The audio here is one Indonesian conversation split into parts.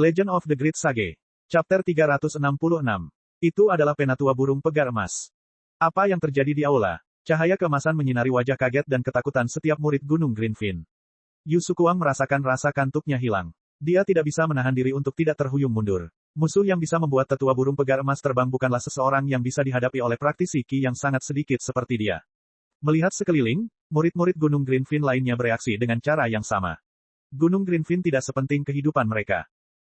Legend of the Great Sage. Chapter 366. Itu adalah penatua burung pegar emas. Apa yang terjadi di aula? Cahaya keemasan menyinari wajah kaget dan ketakutan setiap murid Gunung Greenfin. Yu Sukuang merasakan rasa kantuknya hilang. Dia tidak bisa menahan diri untuk tidak terhuyung mundur. Musuh yang bisa membuat tetua burung pegar emas terbang bukanlah seseorang yang bisa dihadapi oleh praktisi Qi yang sangat sedikit seperti dia. Melihat sekeliling, murid-murid Gunung Greenfin lainnya bereaksi dengan cara yang sama. Gunung Greenfin tidak sepenting kehidupan mereka.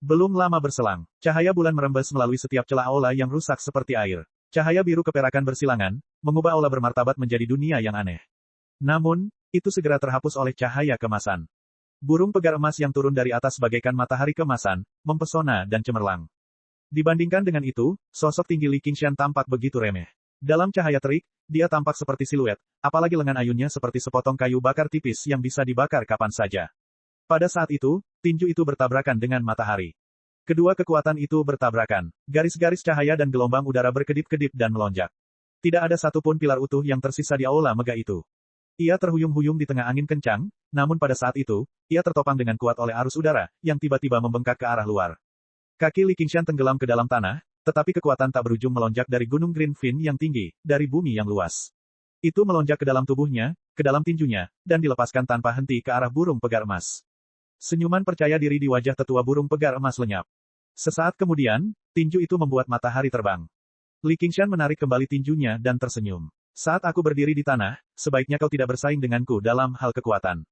Belum lama berselang, cahaya bulan merembes melalui setiap celah aula yang rusak seperti air. Cahaya biru keperakan bersilangan, mengubah aula bermartabat menjadi dunia yang aneh. Namun, itu segera terhapus oleh cahaya kemasan. Burung pegar emas yang turun dari atas bagaikan matahari kemasan, mempesona dan cemerlang. Dibandingkan dengan itu, sosok tinggi Li Qingshan tampak begitu remeh. Dalam cahaya terik, dia tampak seperti siluet, apalagi lengan ayunnya seperti sepotong kayu bakar tipis yang bisa dibakar kapan saja. Pada saat itu, tinju itu bertabrakan dengan matahari. Kedua kekuatan itu bertabrakan. Garis-garis cahaya dan gelombang udara berkedip-kedip dan melonjak. Tidak ada satupun pilar utuh yang tersisa di aula megah itu. Ia terhuyung-huyung di tengah angin kencang, namun pada saat itu, ia tertopang dengan kuat oleh arus udara, yang tiba-tiba membengkak ke arah luar. Kaki Li Qingshan tenggelam ke dalam tanah, tetapi kekuatan tak berujung melonjak dari Gunung Greenfin yang tinggi, dari bumi yang luas. Itu melonjak ke dalam tubuhnya, ke dalam tinjunya, dan dilepaskan tanpa henti ke arah burung pegar emas. Senyuman percaya diri di wajah tetua burung pegar emas lenyap. Sesaat kemudian, tinju itu membuat matahari terbang. Li Qingshan menarik kembali tinjunya dan tersenyum. Saat aku berdiri di tanah, sebaiknya kau tidak bersaing denganku dalam hal kekuatan.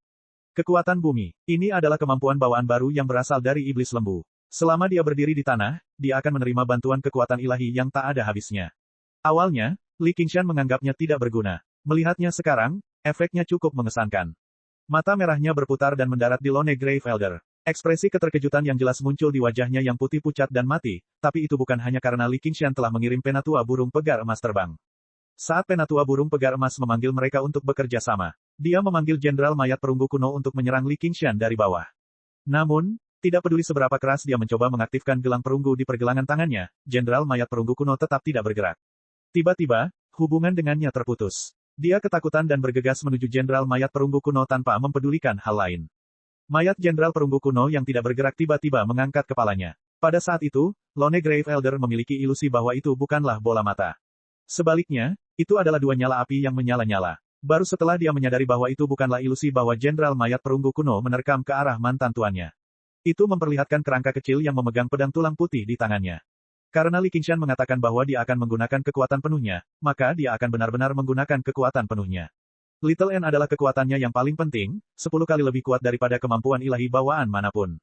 Kekuatan bumi. Ini adalah kemampuan bawaan baru yang berasal dari iblis lembu. Selama dia berdiri di tanah, dia akan menerima bantuan kekuatan ilahi yang tak ada habisnya. Awalnya, Li Qingshan menganggapnya tidak berguna. Melihatnya sekarang, efeknya cukup mengesankan. Mata merahnya berputar dan mendarat di Lone Grave Elder. Ekspresi keterkejutan yang jelas muncul di wajahnya yang putih pucat dan mati, tapi itu bukan hanya karena Li Qingshan telah mengirim penatua burung pegar emas terbang. Saat penatua burung pegar emas memanggil mereka untuk bekerja sama, dia memanggil Jenderal Mayat Perunggu Kuno untuk menyerang Li Qingshan dari bawah. Namun, tidak peduli seberapa keras dia mencoba mengaktifkan gelang perunggu di pergelangan tangannya, Jenderal Mayat Perunggu Kuno tetap tidak bergerak. Tiba-tiba, hubungan dengannya terputus. Dia ketakutan dan bergegas menuju Jenderal Mayat Perunggu Kuno tanpa mempedulikan hal lain. Mayat Jenderal Perunggu Kuno yang tidak bergerak tiba-tiba mengangkat kepalanya. Pada saat itu, Lone Grave Elder memiliki ilusi bahwa itu bukanlah bola mata. Sebaliknya, itu adalah dua nyala api yang menyala-nyala. Baru setelah dia menyadari bahwa itu bukanlah ilusi bahwa Jenderal Mayat Perunggu Kuno menerkam ke arah mantan tuannya. Itu memperlihatkan kerangka kecil yang memegang pedang tulang putih di tangannya. Karena Li Qingshan mengatakan bahwa dia akan menggunakan kekuatan penuhnya, maka dia akan benar-benar menggunakan kekuatan penuhnya. Little N adalah kekuatannya yang paling penting, 10 kali lebih kuat daripada kemampuan ilahi bawaan manapun.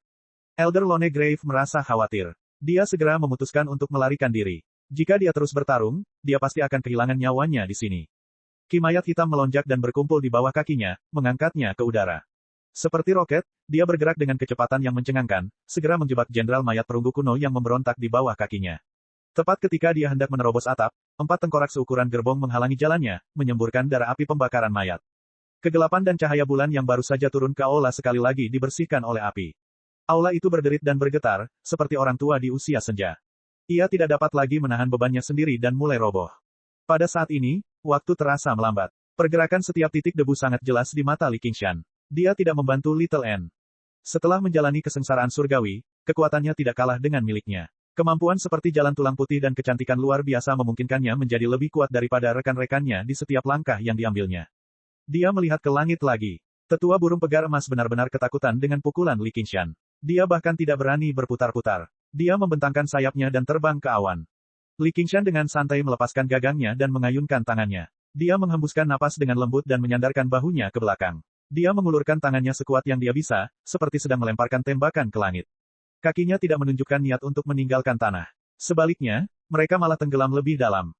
Elder Lone Grave merasa khawatir. Dia segera memutuskan untuk melarikan diri. Jika dia terus bertarung, dia pasti akan kehilangan nyawanya di sini. Ki mayat hitam melonjak dan berkumpul di bawah kakinya, mengangkatnya ke udara. Seperti roket, dia bergerak dengan kecepatan yang mencengangkan, segera menjebak Jenderal Mayat Perunggu Kuno yang memberontak di bawah kakinya. Tepat ketika dia hendak menerobos atap, 4 tengkorak seukuran gerbong menghalangi jalannya, menyemburkan darah api pembakaran mayat. Kegelapan dan cahaya bulan yang baru saja turun ke aula sekali lagi dibersihkan oleh api. Aula itu berderit dan bergetar, seperti orang tua di usia senja. Ia tidak dapat lagi menahan bebannya sendiri dan mulai roboh. Pada saat ini, waktu terasa melambat. Pergerakan setiap titik debu sangat jelas di mata Li Qingshan. Dia tidak membantu Little N. Setelah menjalani kesengsaraan surgawi, kekuatannya tidak kalah dengan miliknya. Kemampuan seperti jalan tulang putih dan kecantikan luar biasa memungkinkannya menjadi lebih kuat daripada rekan-rekannya di setiap langkah yang diambilnya. Dia melihat ke langit lagi. Tetua burung pegar emas benar-benar ketakutan dengan pukulan Li Qingshan. Dia bahkan tidak berani berputar-putar. Dia membentangkan sayapnya dan terbang ke awan. Li Qingshan dengan santai melepaskan gagangnya dan mengayunkan tangannya. Dia menghembuskan napas dengan lembut dan menyandarkan bahunya ke belakang. Dia mengulurkan tangannya sekuat yang dia bisa, seperti sedang melemparkan tembakan ke langit. Kakinya tidak menunjukkan niat untuk meninggalkan tanah. Sebaliknya, mereka malah tenggelam lebih dalam.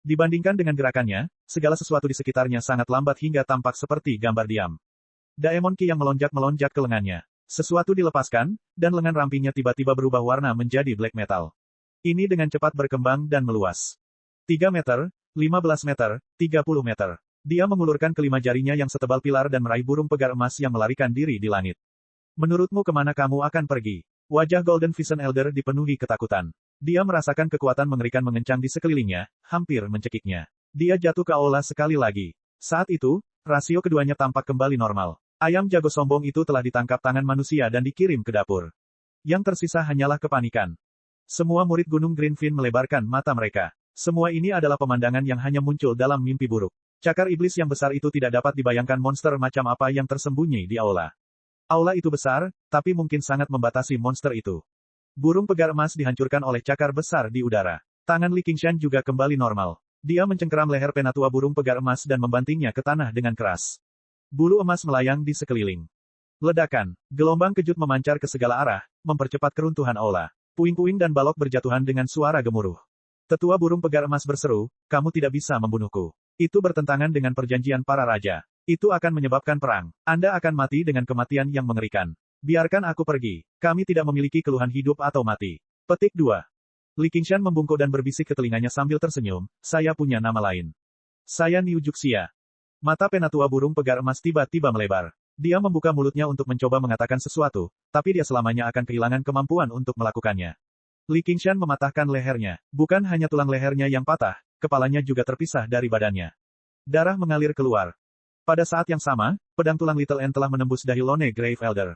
Dibandingkan dengan gerakannya, segala sesuatu di sekitarnya sangat lambat hingga tampak seperti gambar diam. Daemon Qi yang melonjak-melonjak ke lengannya. Sesuatu dilepaskan, dan lengan rampingnya tiba-tiba berubah warna menjadi black metal. Ini dengan cepat berkembang dan meluas. 3 meter, 15 meter, 30 meter. Dia mengulurkan kelima jarinya yang setebal pilar dan meraih burung pegar emas yang melarikan diri di langit. Menurutmu kemana kamu akan pergi? Wajah Golden Vision Elder dipenuhi ketakutan. Dia merasakan kekuatan mengerikan mengencang di sekelilingnya, hampir mencekiknya. Dia jatuh ke aula sekali lagi. Saat itu, rasio keduanya tampak kembali normal. Ayam jago sombong itu telah ditangkap tangan manusia dan dikirim ke dapur. Yang tersisa hanyalah kepanikan. Semua murid Gunung Greenfin melebarkan mata mereka. Semua ini adalah pemandangan yang hanya muncul dalam mimpi buruk. Cakar iblis yang besar itu tidak dapat dibayangkan monster macam apa yang tersembunyi di aula. Aula itu besar, tapi mungkin sangat membatasi monster itu. Burung pegar emas dihancurkan oleh cakar besar di udara. Tangan Li Qingshan juga kembali normal. Dia mencengkeram leher penatua burung pegar emas dan membantingnya ke tanah dengan keras. Bulu emas melayang di sekeliling. Ledakan, gelombang kejut memancar ke segala arah, mempercepat keruntuhan aula. Puing-puing dan balok berjatuhan dengan suara gemuruh. Tetua burung pegar emas berseru, kamu tidak bisa membunuhku. Itu bertentangan dengan perjanjian para raja. Itu akan menyebabkan perang. Anda akan mati dengan kematian yang mengerikan. Biarkan aku pergi. Kami tidak memiliki keluhan hidup atau mati. Petik 2. Li Qingshan membungkuk dan berbisik ke telinganya sambil tersenyum, saya punya nama lain. Saya Niu Juxia. Mata penatua burung pegar emas tiba-tiba melebar. Dia membuka mulutnya untuk mencoba mengatakan sesuatu, tapi dia selamanya akan kehilangan kemampuan untuk melakukannya. Li Qingshan mematahkan lehernya. Bukan hanya tulang lehernya yang patah, kepalanya juga terpisah dari badannya. Darah mengalir keluar. Pada saat yang sama, pedang tulang Little N telah menembus dahi Lone Grave Elder.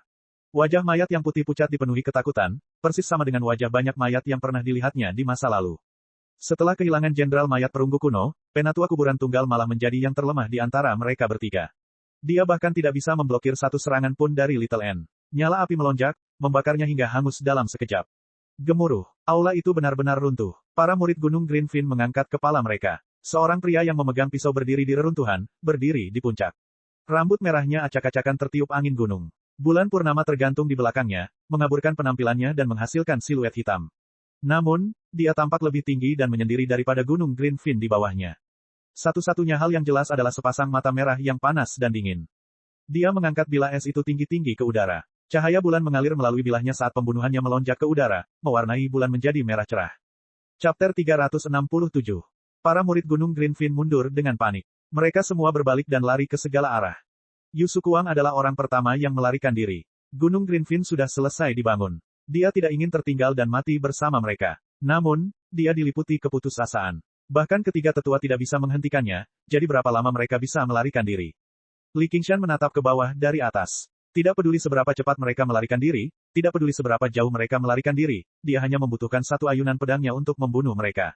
Wajah mayat yang putih pucat dipenuhi ketakutan, persis sama dengan wajah banyak mayat yang pernah dilihatnya di masa lalu. Setelah kehilangan jenderal mayat perunggu kuno, penatua kuburan tunggal malah menjadi yang terlemah di antara mereka bertiga. Dia bahkan tidak bisa memblokir satu serangan pun dari Little N. Nyala api melonjak, membakarnya hingga hangus dalam sekejap. Gemuruh, aula itu benar-benar runtuh. Para murid Gunung Greenfin mengangkat kepala mereka. Seorang pria yang memegang pisau berdiri di reruntuhan, berdiri di puncak. Rambut merahnya acak-acakan tertiup angin gunung. Bulan purnama tergantung di belakangnya, mengaburkan penampilannya dan menghasilkan siluet hitam. Namun, dia tampak lebih tinggi dan menyendiri daripada Gunung Greenfin di bawahnya. Satu-satunya hal yang jelas adalah sepasang mata merah yang panas dan dingin. Dia mengangkat bilah es itu tinggi-tinggi ke udara. Cahaya bulan mengalir melalui bilahnya saat pembunuhannya melonjak ke udara, mewarnai bulan menjadi merah cerah. Chapter 367. Para murid Gunung Greenfin mundur dengan panik. Mereka semua berbalik dan lari ke segala arah. Yu Sukuang adalah orang pertama yang melarikan diri. Gunung Greenfin sudah selesai dibangun. Dia tidak ingin tertinggal dan mati bersama mereka. Namun, dia diliputi keputusasaan. Bahkan ketiga tetua tidak bisa menghentikannya, jadi berapa lama mereka bisa melarikan diri. Li Qingshan menatap ke bawah dari atas. Tidak peduli seberapa cepat mereka melarikan diri, tidak peduli seberapa jauh mereka melarikan diri, dia hanya membutuhkan satu ayunan pedangnya untuk membunuh mereka.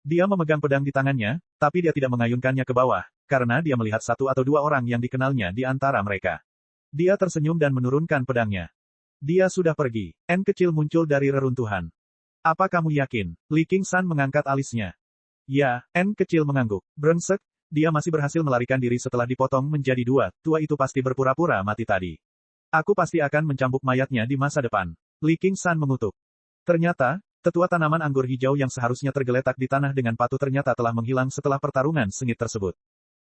Dia memegang pedang di tangannya, tapi dia tidak mengayunkannya ke bawah, karena dia melihat satu atau dua orang yang dikenalnya di antara mereka. Dia tersenyum dan menurunkan pedangnya. Dia sudah pergi. N kecil muncul dari reruntuhan. Apa kamu yakin? Li Qingshan mengangkat alisnya. Ya, N kecil mengangguk. Brengsek, dia masih berhasil melarikan diri setelah dipotong menjadi dua, tua itu pasti berpura-pura mati tadi. Aku pasti akan mencambuk mayatnya di masa depan. Li Qingshan mengutuk. Ternyata, tetua tanaman anggur hijau yang seharusnya tergeletak di tanah dengan patuh ternyata telah menghilang setelah pertarungan sengit tersebut.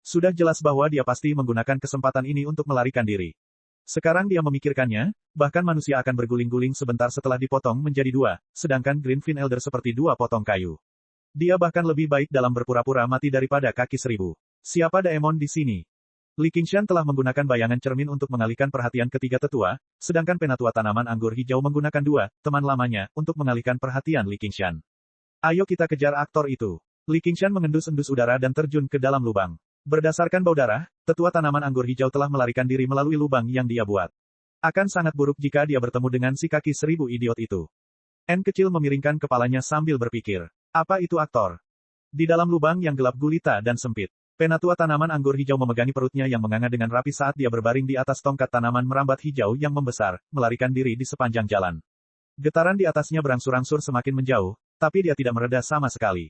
Sudah jelas bahwa dia pasti menggunakan kesempatan ini untuk melarikan diri. Sekarang dia memikirkannya, bahkan manusia akan berguling-guling sebentar setelah dipotong menjadi dua, sedangkan Greenfin Elder seperti dua potong kayu. Dia bahkan lebih baik dalam berpura-pura mati daripada kaki seribu. Siapa Daemon di sini? Li Qingshan telah menggunakan bayangan cermin untuk mengalihkan perhatian ketiga tetua, sedangkan penatua tanaman anggur hijau menggunakan dua, teman lamanya, untuk mengalihkan perhatian Li Qingshan. Ayo kita kejar aktor itu. Li Qingshan mengendus-endus udara dan terjun ke dalam lubang. Berdasarkan bau darah, tetua tanaman anggur hijau telah melarikan diri melalui lubang yang dia buat. Akan sangat buruk jika dia bertemu dengan si kaki seribu idiot itu. N kecil memiringkan kepalanya sambil berpikir. Apa itu aktor? Di dalam lubang yang gelap gulita dan sempit. Penatua tanaman anggur hijau memegangi perutnya yang menganga dengan rapi saat dia berbaring di atas tongkat tanaman merambat hijau yang membesar, melarikan diri di sepanjang jalan. Getaran di atasnya berangsur-angsur semakin menjauh, tapi dia tidak mereda sama sekali.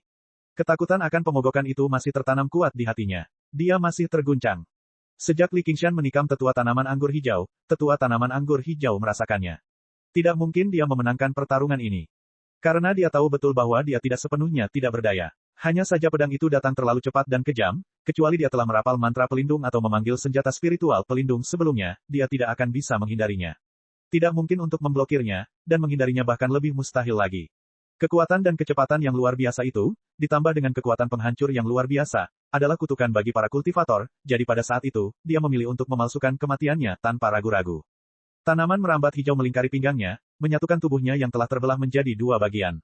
Ketakutan akan pemogokan itu masih tertanam kuat di hatinya. Dia masih terguncang. Sejak Li Qingshan menikam tetua tanaman anggur hijau, tetua tanaman anggur hijau merasakannya. Tidak mungkin dia memenangkan pertarungan ini. Karena dia tahu betul bahwa dia tidak sepenuhnya tidak berdaya. Hanya saja pedang itu datang terlalu cepat dan kejam, kecuali dia telah merapal mantra pelindung atau memanggil senjata spiritual pelindung sebelumnya, dia tidak akan bisa menghindarinya. Tidak mungkin untuk memblokirnya, dan menghindarinya bahkan lebih mustahil lagi. Kekuatan dan kecepatan yang luar biasa itu, ditambah dengan kekuatan penghancur yang luar biasa, adalah kutukan bagi para kultivator, jadi pada saat itu, dia memilih untuk memalsukan kematiannya tanpa ragu-ragu. Tanaman merambat hijau melingkari pinggangnya, menyatukan tubuhnya yang telah terbelah menjadi dua bagian.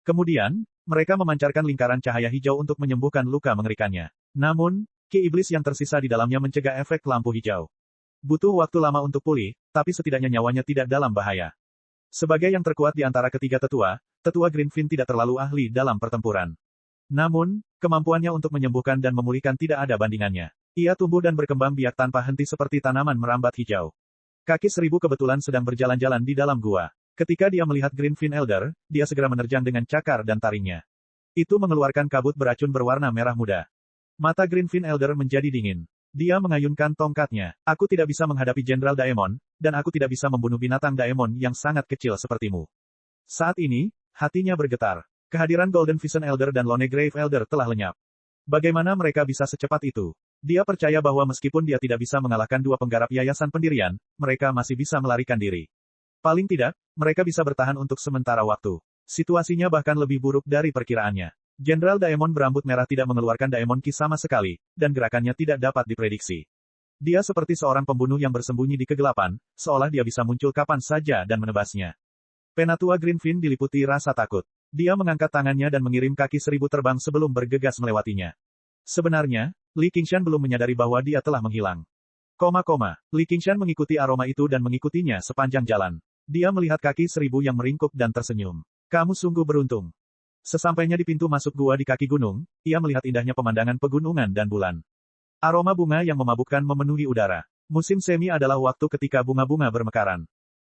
Kemudian, mereka memancarkan lingkaran cahaya hijau untuk menyembuhkan luka mengerikannya. Namun, ki iblis yang tersisa di dalamnya mencegah efek lampu hijau. Butuh waktu lama untuk pulih, tapi setidaknya nyawanya tidak dalam bahaya. Sebagai yang terkuat di antara ketiga tetua, tetua Greenfin tidak terlalu ahli dalam pertempuran. Namun, kemampuannya untuk menyembuhkan dan memulihkan tidak ada bandingannya. Ia tumbuh dan berkembang biak tanpa henti seperti tanaman merambat hijau. Kaki Seribu kebetulan sedang berjalan-jalan di dalam gua. Ketika dia melihat Greenfin Elder, dia segera menerjang dengan cakar dan taringnya. Itu mengeluarkan kabut beracun berwarna merah muda. Mata Greenfin Elder menjadi dingin. Dia mengayunkan tongkatnya. Aku tidak bisa menghadapi Jenderal Daemon, dan aku tidak bisa membunuh binatang Daemon yang sangat kecil sepertimu. Saat ini, hatinya bergetar. Kehadiran Golden Vision Elder dan Lone Grave Elder telah lenyap. Bagaimana mereka bisa secepat itu? Dia percaya bahwa meskipun dia tidak bisa mengalahkan dua penggarap Yayasan Pendirian, mereka masih bisa melarikan diri. Paling tidak, mereka bisa bertahan untuk sementara waktu. Situasinya bahkan lebih buruk dari perkiraannya. Jenderal Daemon berambut merah tidak mengeluarkan Daemon Ki sama sekali, dan gerakannya tidak dapat diprediksi. Dia seperti seorang pembunuh yang bersembunyi di kegelapan, seolah dia bisa muncul kapan saja dan menebasnya. Penatua Greenfin diliputi rasa takut. Dia mengangkat tangannya dan mengirim kaki Seribu terbang sebelum bergegas melewatinya. Sebenarnya, Li Qingshan belum menyadari bahwa dia telah menghilang. Li Qingshan mengikuti aroma itu dan mengikutinya sepanjang jalan. Dia melihat kaki Seribu yang meringkuk dan tersenyum. Kamu sungguh beruntung. Sesampainya di pintu masuk gua di kaki gunung, ia melihat indahnya pemandangan pegunungan dan bulan. Aroma bunga yang memabukkan memenuhi udara. Musim semi adalah waktu ketika bunga-bunga bermekaran.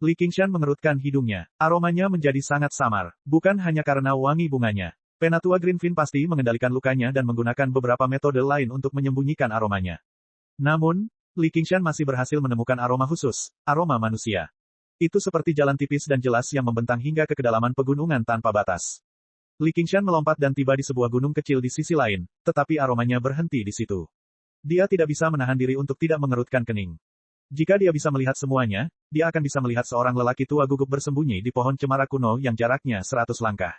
Li Qingshan mengerutkan hidungnya. Aromanya menjadi sangat samar, bukan hanya karena wangi bunganya. Penatua Greenfin pasti mengendalikan lukanya dan menggunakan beberapa metode lain untuk menyembunyikan aromanya. Namun, Li Qingshan masih berhasil menemukan aroma khusus, aroma manusia. Itu seperti jalan tipis dan jelas yang membentang hingga ke kedalaman pegunungan tanpa batas. Li Qingshan melompat dan tiba di sebuah gunung kecil di sisi lain, tetapi aromanya berhenti di situ. Dia tidak bisa menahan diri untuk tidak mengerutkan kening. Jika dia bisa melihat semuanya, dia akan bisa melihat seorang lelaki tua gugup bersembunyi di pohon cemara kuno yang jaraknya 100 langkah.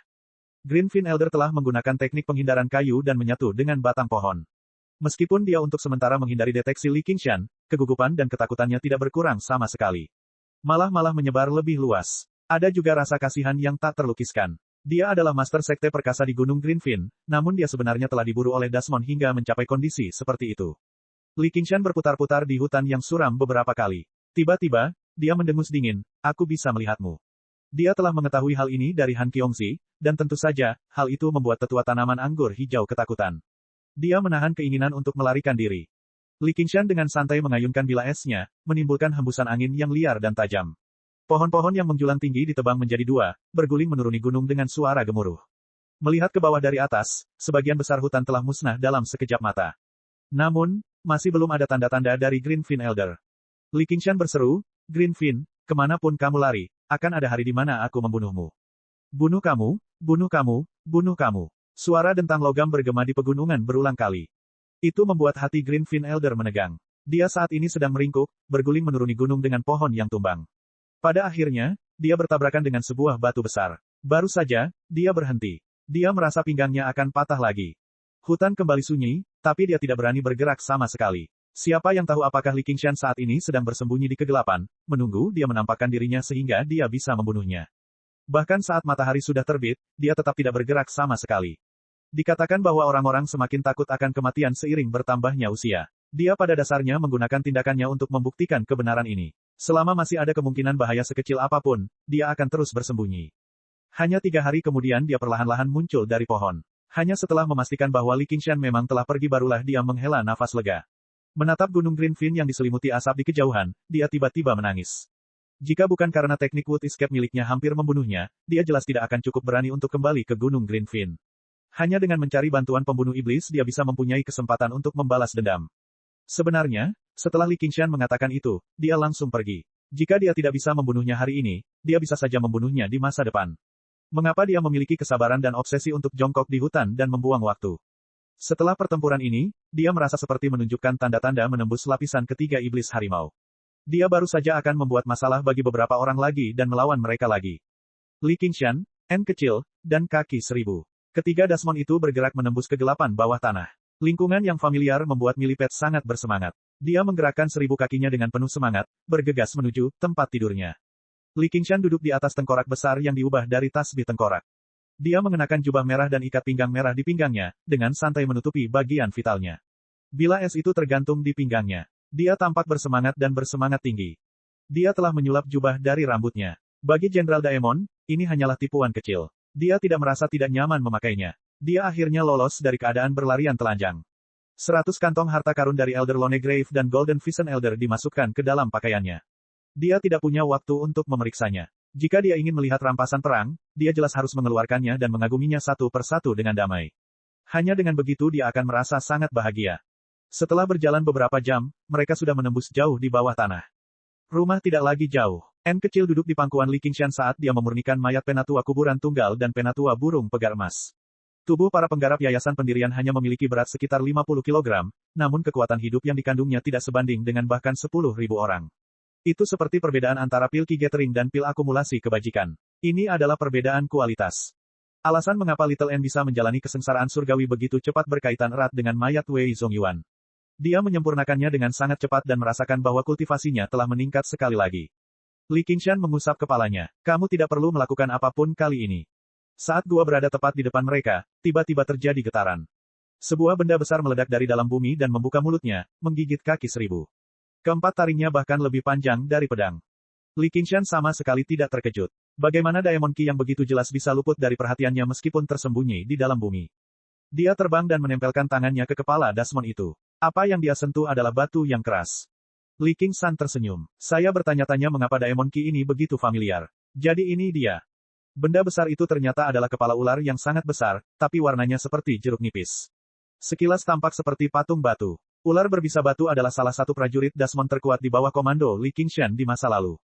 Greenfin Elder telah menggunakan teknik penghindaran kayu dan menyatu dengan batang pohon. Meskipun dia untuk sementara menghindari deteksi Li Qingshan, kegugupan dan ketakutannya tidak berkurang sama sekali. Malah menyebar lebih luas. Ada juga rasa kasihan yang tak terlukiskan. Dia adalah master sekte perkasa di Gunung Greenfin, namun dia sebenarnya telah diburu oleh Dasmon hingga mencapai kondisi seperti itu. Li Qingshan berputar-putar di hutan yang suram beberapa kali. Tiba-tiba, dia mendengus dingin, aku bisa melihatmu. Dia telah mengetahui hal ini dari Han Qiongzi, dan tentu saja, hal itu membuat tetua tanaman anggur hijau ketakutan. Dia menahan keinginan untuk melarikan diri. Li Qingshan dengan santai mengayunkan bilah esnya, menimbulkan hembusan angin yang liar dan tajam. Pohon-pohon yang menjulang tinggi ditebang menjadi dua, berguling menuruni gunung dengan suara gemuruh. Melihat ke bawah dari atas, sebagian besar hutan telah musnah dalam sekejap mata. Namun, masih belum ada tanda-tanda dari Greenfin Elder. Li Qingshan berseru, Greenfin, kemanapun kamu lari, akan ada hari di mana aku membunuhmu. Bunuh kamu, bunuh kamu, bunuh kamu. Suara dentang logam bergema di pegunungan berulang kali. Itu membuat hati Greenfin Elder menegang. Dia saat ini sedang meringkuk, berguling menuruni gunung dengan pohon yang tumbang. Pada akhirnya, dia bertabrakan dengan sebuah batu besar. Baru saja, dia berhenti. Dia merasa pinggangnya akan patah lagi. Hutan kembali sunyi, tapi dia tidak berani bergerak sama sekali. Siapa yang tahu apakah Li Qingshan saat ini sedang bersembunyi di kegelapan, menunggu dia menampakkan dirinya sehingga dia bisa membunuhnya. Bahkan saat matahari sudah terbit, dia tetap tidak bergerak sama sekali. Dikatakan bahwa orang-orang semakin takut akan kematian seiring bertambahnya usia. Dia pada dasarnya menggunakan tindakannya untuk membuktikan kebenaran ini. Selama masih ada kemungkinan bahaya sekecil apapun, dia akan terus bersembunyi. Hanya 3 hari kemudian dia perlahan-lahan muncul dari pohon. Hanya setelah memastikan bahwa Li Qingshan memang telah pergi barulah dia menghela nafas lega. Menatap gunung Greenfin yang diselimuti asap di kejauhan, dia tiba-tiba menangis. Jika bukan karena teknik Wood Escape miliknya hampir membunuhnya, dia jelas tidak akan cukup berani untuk kembali ke gunung Greenfin. Hanya dengan mencari bantuan pembunuh iblis dia bisa mempunyai kesempatan untuk membalas dendam. Sebenarnya, setelah Li Qingshan mengatakan itu, dia langsung pergi. Jika dia tidak bisa membunuhnya hari ini, dia bisa saja membunuhnya di masa depan. Mengapa dia memiliki kesabaran dan obsesi untuk jongkok di hutan dan membuang waktu? Setelah pertempuran ini, dia merasa seperti menunjukkan tanda-tanda menembus lapisan ketiga iblis harimau. Dia baru saja akan membuat masalah bagi beberapa orang lagi dan melawan mereka lagi. Li Qingshan, N kecil, dan kaki 1000. Ketiga Dasmon itu bergerak menembus kegelapan bawah tanah. Lingkungan yang familiar membuat Millipede sangat bersemangat. Dia menggerakkan 1000 kakinya dengan penuh semangat, bergegas menuju tempat tidurnya. Li Qingshan duduk di atas tengkorak besar yang diubah dari tasbih tengkorak. Dia mengenakan jubah merah dan ikat pinggang merah di pinggangnya, dengan santai menutupi bagian vitalnya. Bila es itu tergantung di pinggangnya. Dia tampak bersemangat dan bersemangat tinggi. Dia telah menyulap jubah dari rambutnya. Bagi Jenderal Daemon, ini hanyalah tipuan kecil. Dia tidak merasa tidak nyaman memakainya. Dia akhirnya lolos dari keadaan berlarian telanjang. 100 kantong harta karun dari Elder Lonegrave dan Golden Vision Elder dimasukkan ke dalam pakaiannya. Dia tidak punya waktu untuk memeriksanya. Jika dia ingin melihat rampasan perang, dia jelas harus mengeluarkannya dan mengaguminya satu persatu dengan damai. Hanya dengan begitu dia akan merasa sangat bahagia. Setelah berjalan beberapa jam, mereka sudah menembus jauh di bawah tanah. Rumah tidak lagi jauh. N kecil duduk di pangkuan Li Qingshan saat dia memurnikan mayat penatua kuburan tunggal dan penatua burung pegar emas. Tubuh para penggarap yayasan pendirian hanya memiliki berat sekitar 50 kg, namun kekuatan hidup yang dikandungnya tidak sebanding dengan bahkan 10.000 orang. Itu seperti perbedaan antara pil Ki Gathering dan pil akumulasi kebajikan. Ini adalah perbedaan kualitas. Alasan mengapa Little N bisa menjalani kesengsaraan surgawi begitu cepat berkaitan erat dengan mayat Wei Zongyuan. Dia menyempurnakannya dengan sangat cepat dan merasakan bahwa kultivasinya telah meningkat sekali lagi. Li Qingshan mengusap kepalanya. Kamu tidak perlu melakukan apapun kali ini. Saat gua berada tepat di depan mereka, tiba-tiba terjadi getaran. Sebuah benda besar meledak dari dalam bumi dan membuka mulutnya, menggigit kaki 1000. Keempat taringnya bahkan lebih panjang dari pedang. Li Qingshan sama sekali tidak terkejut. Bagaimana Daemon Qi yang begitu jelas bisa luput dari perhatiannya meskipun tersembunyi di dalam bumi. Dia terbang dan menempelkan tangannya ke kepala Dasmon itu. Apa yang dia sentuh adalah batu yang keras. Li Qingshan tersenyum. Saya bertanya-tanya mengapa Daemon Qi ini begitu familiar. Jadi ini dia. Benda besar itu ternyata adalah kepala ular yang sangat besar, tapi warnanya seperti jeruk nipis. Sekilas tampak seperti patung batu. Ular berbisa batu adalah salah satu prajurit Dasmon terkuat di bawah komando Li Qingshan di masa lalu.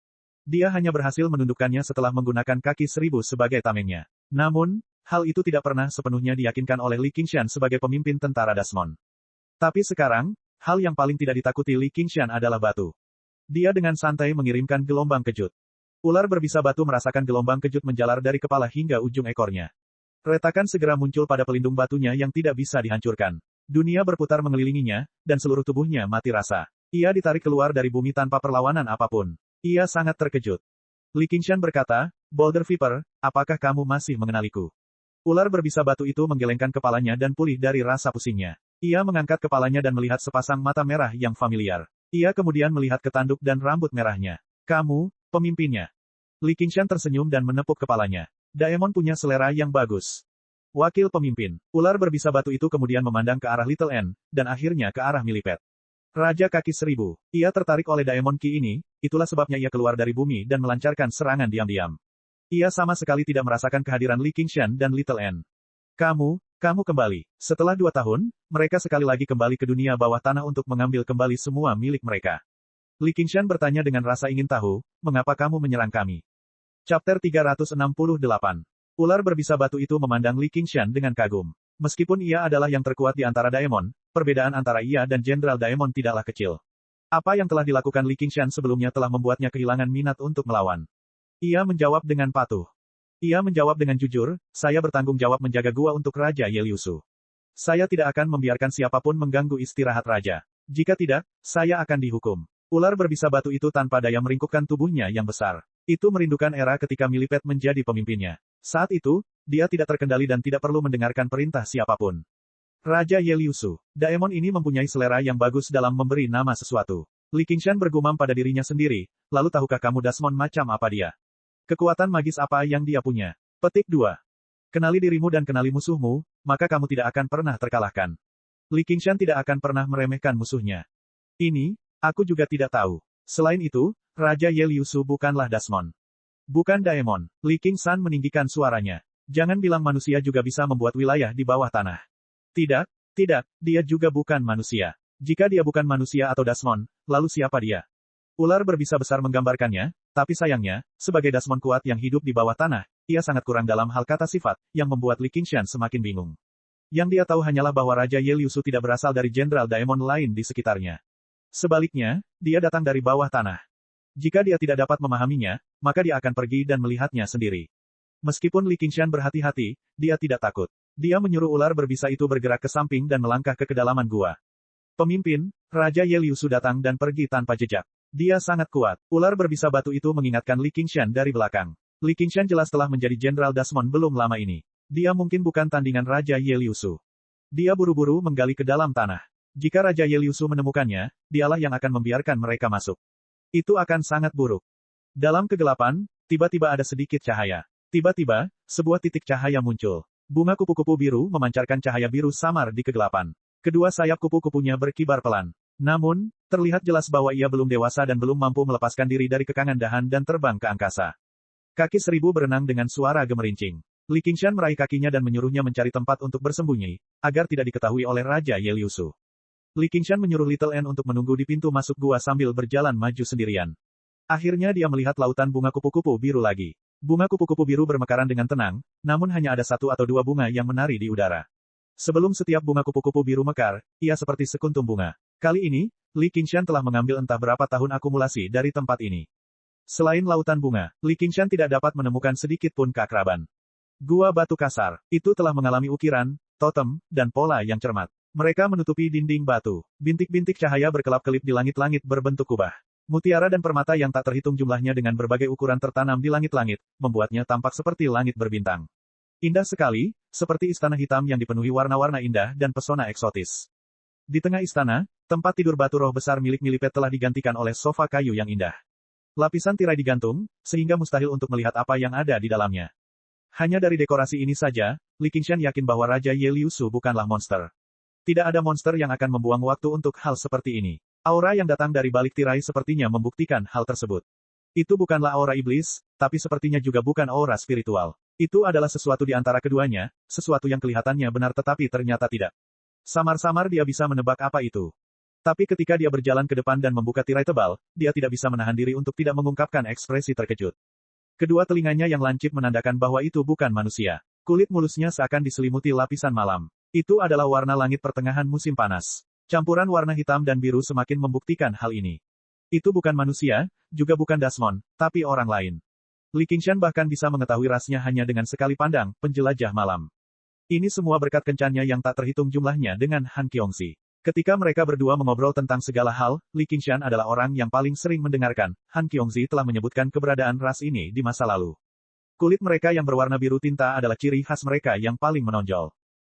Dia hanya berhasil menundukkannya setelah menggunakan kaki 1000 sebagai tamengnya. Namun, hal itu tidak pernah sepenuhnya diyakinkan oleh Li Qingshan sebagai pemimpin tentara Dasmon. Tapi sekarang, hal yang paling tidak ditakuti Li Qingshan adalah batu. Dia dengan santai mengirimkan gelombang kejut. Ular berbisa batu merasakan gelombang kejut menjalar dari kepala hingga ujung ekornya. Retakan segera muncul pada pelindung batunya yang tidak bisa dihancurkan. Dunia berputar mengelilinginya, dan seluruh tubuhnya mati rasa. Ia ditarik keluar dari bumi tanpa perlawanan apapun. Ia sangat terkejut. Li Qingshan berkata, Boulder Viper, apakah kamu masih mengenaliku? Ular berbisa batu itu menggelengkan kepalanya dan pulih dari rasa pusingnya. Ia mengangkat kepalanya dan melihat sepasang mata merah yang familiar. Ia kemudian melihat ke tanduk dan rambut merahnya. Kamu, pemimpinnya. Li Qingshan tersenyum dan menepuk kepalanya. Daemon punya selera yang bagus. Wakil pemimpin. Ular berbisa batu itu kemudian memandang ke arah Little N, dan akhirnya ke arah Millipede. Raja kaki 1000. Ia tertarik oleh Daemon Qi ini, itulah sebabnya ia keluar dari bumi dan melancarkan serangan diam-diam. Ia sama sekali tidak merasakan kehadiran Li Qingshan dan Little N. Kamu kembali. Setelah 2 tahun, mereka sekali lagi kembali ke dunia bawah tanah untuk mengambil kembali semua milik mereka. Li Qingshan bertanya dengan rasa ingin tahu, mengapa kamu menyerang kami? Chapter 368. Ular berbisa batu itu memandang Li Qingshan dengan kagum. Meskipun ia adalah yang terkuat di antara Daemon, perbedaan antara ia dan Jenderal Daemon tidaklah kecil. Apa yang telah dilakukan Li Qingshan sebelumnya telah membuatnya kehilangan minat untuk melawan. Ia menjawab dengan patuh. Ia menjawab dengan jujur, saya bertanggung jawab menjaga gua untuk Raja Yeliusu. Saya tidak akan membiarkan siapapun mengganggu istirahat Raja. Jika tidak, saya akan dihukum. Ular berbisa batu itu tanpa daya meringkukkan tubuhnya yang besar. Itu merindukan era ketika Millipede menjadi pemimpinnya. Saat itu, dia tidak terkendali dan tidak perlu mendengarkan perintah siapapun. Raja Yeliusu. Daemon ini mempunyai selera yang bagus dalam memberi nama sesuatu. Li Qingshan bergumam pada dirinya sendiri, lalu tahukah kamu Dasmon macam apa dia? Kekuatan magis apa yang dia punya? Petik 2. Kenali dirimu dan kenali musuhmu, maka kamu tidak akan pernah terkalahkan. Li Qingshan tidak akan pernah meremehkan musuhnya. Ini, aku juga tidak tahu. Selain itu, Raja Yeliusu bukanlah Dasmon. Bukan Daemon. Li Qingshan meninggikan suaranya. Jangan bilang manusia juga bisa membuat wilayah di bawah tanah. Tidak, dia juga bukan manusia. Jika dia bukan manusia atau Dasmon, lalu siapa dia? Ular berbisa besar menggambarkannya, tapi sayangnya, sebagai Dasmon kuat yang hidup di bawah tanah, ia sangat kurang dalam hal kata sifat, yang membuat Li Qingshan semakin bingung. Yang dia tahu hanyalah bahwa Raja Yeliusu tidak berasal dari Jenderal Daemon lain di sekitarnya. Sebaliknya, dia datang dari bawah tanah. Jika dia tidak dapat memahaminya, maka dia akan pergi dan melihatnya sendiri. Meskipun Li Qingshan berhati-hati, dia tidak takut. Dia menyuruh ular berbisa itu bergerak ke samping dan melangkah ke kedalaman gua. Pemimpin, Raja Yeliusu datang dan pergi tanpa jejak. Dia sangat kuat. Ular berbisa batu itu mengingatkan Li Qingshan dari belakang. Li Qingshan jelas telah menjadi Jenderal Dasmon belum lama ini. Dia mungkin bukan tandingan Raja Yeliusu. Dia buru-buru menggali ke dalam tanah. Jika Raja Yeliusu menemukannya, dialah yang akan membiarkan mereka masuk. Itu akan sangat buruk. Dalam kegelapan, Tiba-tiba ada sedikit cahaya. Tiba-tiba, sebuah titik cahaya muncul. Bunga kupu-kupu biru memancarkan cahaya biru samar di kegelapan. Kedua sayap kupu-kupunya berkibar pelan. Namun, terlihat jelas bahwa ia belum dewasa dan belum mampu melepaskan diri dari kekangan dahan dan terbang ke angkasa. Kaki seribu berenang dengan suara gemerincing. Li Qingshan meraih kakinya dan menyuruhnya mencari tempat untuk bersembunyi, agar tidak diketahui oleh Raja Ye Liusu. Li Qingshan menyuruh Little N untuk menunggu di pintu masuk gua sambil berjalan maju sendirian. Akhirnya dia melihat lautan bunga kupu-kupu biru lagi. Bunga kupu-kupu biru bermekaran dengan tenang, namun hanya ada satu atau dua bunga yang menari di udara. Sebelum setiap bunga kupu-kupu biru mekar, ia seperti sekuntum bunga. Kali ini, Li Qingshan telah mengambil entah berapa tahun akumulasi dari tempat ini. Selain lautan bunga, Li Qingshan tidak dapat menemukan sedikit pun keakraban. Gua batu kasar, itu telah mengalami ukiran, totem, dan pola yang cermat. Mereka menutupi dinding batu. Bintik-bintik cahaya berkelap-kelip di langit-langit berbentuk kubah. Mutiara dan permata yang tak terhitung jumlahnya dengan berbagai ukuran tertanam di langit-langit, membuatnya tampak seperti langit berbintang. Indah sekali, seperti istana hitam yang dipenuhi warna-warna indah dan pesona eksotis. Di tengah istana, tempat tidur batu roh besar milik Milipet telah digantikan oleh sofa kayu yang indah. Lapisan tirai digantung, sehingga mustahil untuk melihat apa yang ada di dalamnya. Hanya dari dekorasi ini saja, Li Qingshan yakin bahwa Raja Ye Liusu bukanlah monster. Tidak ada monster yang akan membuang waktu untuk hal seperti ini. Aura yang datang dari balik tirai sepertinya membuktikan hal tersebut. Itu bukanlah aura iblis, tapi sepertinya juga bukan aura spiritual. Itu adalah sesuatu di antara keduanya, sesuatu yang kelihatannya benar tetapi ternyata tidak. Samar-samar dia bisa menebak apa itu. Tapi ketika dia berjalan ke depan dan membuka tirai tebal, dia tidak bisa menahan diri untuk tidak mengungkapkan ekspresi terkejut. Kedua telinganya yang lancip menandakan bahwa itu bukan manusia. Kulit mulusnya seakan diselimuti lapisan malam. Itu adalah warna langit pertengahan musim panas. Campuran warna hitam dan biru semakin membuktikan hal ini. Itu bukan manusia, juga bukan Dasmon, tapi orang lain. Li Qingshan bahkan bisa mengetahui rasnya hanya dengan sekali pandang, penjelajah malam. Ini semua berkat kencannya yang tak terhitung jumlahnya dengan Han Qiongxi. Ketika mereka berdua mengobrol tentang segala hal, Li Qingshan adalah orang yang paling sering mendengarkan. Han Qiongxi telah menyebutkan keberadaan ras ini di masa lalu. Kulit mereka yang berwarna biru tinta adalah ciri khas mereka yang paling menonjol.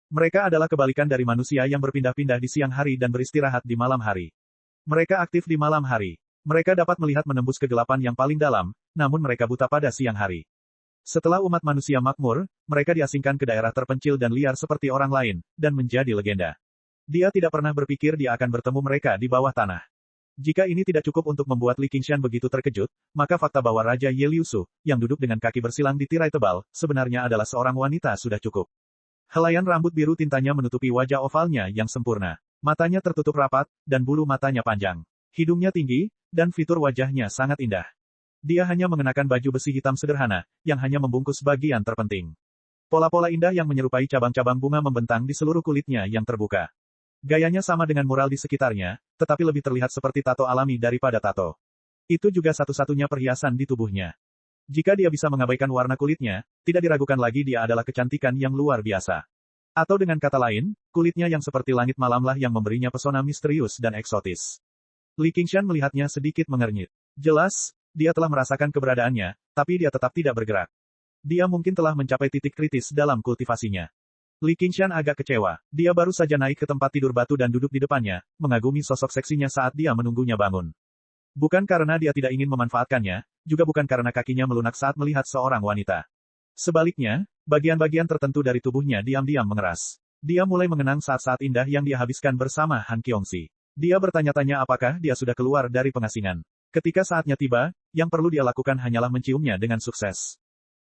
Mereka adalah kebalikan dari manusia yang berpindah-pindah di siang hari dan beristirahat di malam hari. Mereka aktif di malam hari. Mereka dapat melihat menembus kegelapan yang paling dalam, namun mereka buta pada siang hari. Setelah umat manusia makmur, mereka diasingkan ke daerah terpencil dan liar seperti orang lain, dan menjadi legenda. Dia tidak pernah berpikir dia akan bertemu mereka di bawah tanah. Jika ini tidak cukup untuk membuat Li Qingshan begitu terkejut, maka fakta bahwa Raja Ye Liusu, yang duduk dengan kaki bersilang di tirai tebal, sebenarnya adalah seorang wanita sudah cukup. Helaian rambut biru tintanya menutupi wajah ovalnya yang sempurna. Matanya tertutup rapat, dan bulu matanya panjang. Hidungnya tinggi, dan fitur wajahnya sangat indah. Dia hanya mengenakan baju besi hitam sederhana, yang hanya membungkus bagian terpenting. Pola-pola indah yang menyerupai cabang-cabang bunga membentang di seluruh kulitnya yang terbuka. Gayanya sama dengan mural di sekitarnya, tetapi lebih terlihat seperti tato alami daripada tato. Itu juga satu-satunya perhiasan di tubuhnya. Jika dia bisa mengabaikan warna kulitnya, tidak diragukan lagi dia adalah kecantikan yang luar biasa. Atau dengan kata lain, kulitnya yang seperti langit malamlah yang memberinya pesona misterius dan eksotis. Li Qingshan melihatnya sedikit mengernyit. Jelas, dia telah merasakan keberadaannya, tapi dia tetap tidak bergerak. Dia mungkin telah mencapai titik kritis dalam kultivasinya. Li Qingshan agak kecewa. Dia baru saja naik ke tempat tidur batu dan duduk di depannya, mengagumi sosok seksinya saat dia menunggunya bangun. Bukan karena dia tidak ingin memanfaatkannya, juga bukan karena kakinya melunak saat melihat seorang wanita. Sebaliknya, bagian-bagian tertentu dari tubuhnya diam-diam mengeras. Dia mulai mengenang saat-saat indah yang dia habiskan bersama Han Qiongxi. Dia bertanya-tanya apakah dia sudah keluar dari pengasingan. Ketika saatnya tiba, yang perlu dia lakukan hanyalah menciumnya dengan sukses.